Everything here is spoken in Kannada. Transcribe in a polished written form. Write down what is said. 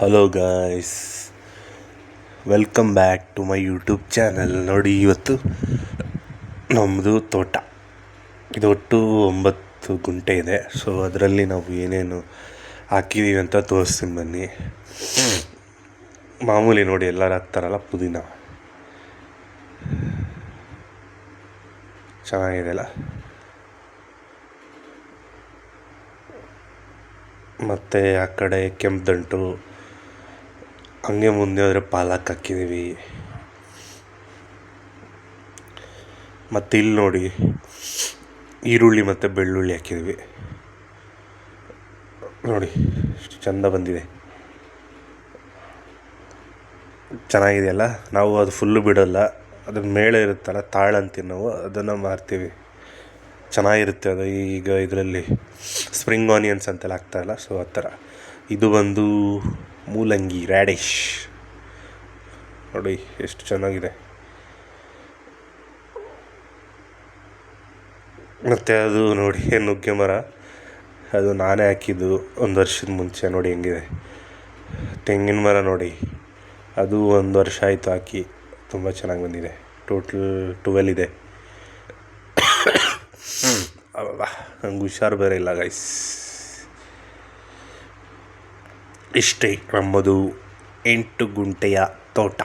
Hello guys, welcome back to my YouTube channel. ನೋಡಿ, ಇವತ್ತು ನಮ್ಮದು ತೋಟ. ಇದು ಒಟ್ಟು 9 ಗುಂಟೆ ಇದೆ. ಸೊ ಅದರಲ್ಲಿ ನಾವು ಏನೇನು ಹಾಕಿದ್ದೀವಿ ಅಂತ ತೋರಿಸ್ತೀನಿ ಬನ್ನಿ. ಮಾಮೂಲಿ ನೋಡಿ, ಎಲ್ಲರೂ ಹಾಕ್ತಾರಲ್ಲ ಪುದೀನ, ಚೆನ್ನಾಗಿದೆಯಲ್ಲ. ಮತ್ತು ಆ ಕಡೆ ಕೆಂಪು ದಂಟು, ಹಂಗೆ ಮುಂದೆ ಹೋದರೆ ಪಾಲಕ್ ಹಾಕಿದ್ದೀವಿ. ಮತ್ತು ಇಲ್ಲಿ ನೋಡಿ, ಈರುಳ್ಳಿ ಮತ್ತು ಬೆಳ್ಳುಳ್ಳಿ ಹಾಕಿದ್ದೀವಿ. ನೋಡಿ ಎಷ್ಟು ಚೆಂದ ಬಂದಿದೆ, ಚೆನ್ನಾಗಿದೆಯಲ್ಲ. ನಾವು ಅದು ಫುಲ್ಲು ಬಿಡೋಲ್ಲ, ಅದ್ರ ಮೇಲೆ ಇರುತ್ತಲ್ಲ ತಾಳು ಅಂತೀವಿ ನಾವು, ಅದನ್ನು ಮಾರ್ತೀವಿ. ಚೆನ್ನಾಗಿರುತ್ತೆ ಅದು. ಈಗ ಇದರಲ್ಲಿ ಸ್ಪ್ರಿಂಗ್ ಆನಿಯನ್ಸ್ ಅಂತೆಲ್ಲ ಹಾಕ್ತಾರಲ್ಲ, ಸೊ ಆ ಥರ. ಇದು ಬಂದು ಮೂಲಂಗಿ, ರ್ಯಾಡಿಶ್. ನೋಡಿ ಎಷ್ಟು ಚೆನ್ನಾಗಿದೆ. ಮತ್ತು ಅದು ನೋಡಿ ನುಗ್ಗೆ ಮರ, ಅದು ನಾನೇ ಹಾಕಿದ್ದು 1 ವರ್ಷದ ಮುಂಚೆ. ನೋಡಿ ಹೆಂಗಿದೆ. ತೆಂಗಿನ ಮರ ನೋಡಿ, ಅದು 1 ವರ್ಷ ಆಯಿತು ಹಾಕಿ, ತುಂಬ ಚೆನ್ನಾಗಿ ಬಂದಿದೆ. ಟೋಟಲ್ 12 ಇದೆ. ನಂಗೆ ಹುಷಾರು ಬೇರೆ ಇಲ್ಲ ಗೈಸ್. ಇಷ್ಟೇ ನಮ್ಮದು 8 ಗುಂಟೆಯ ತೋಟ.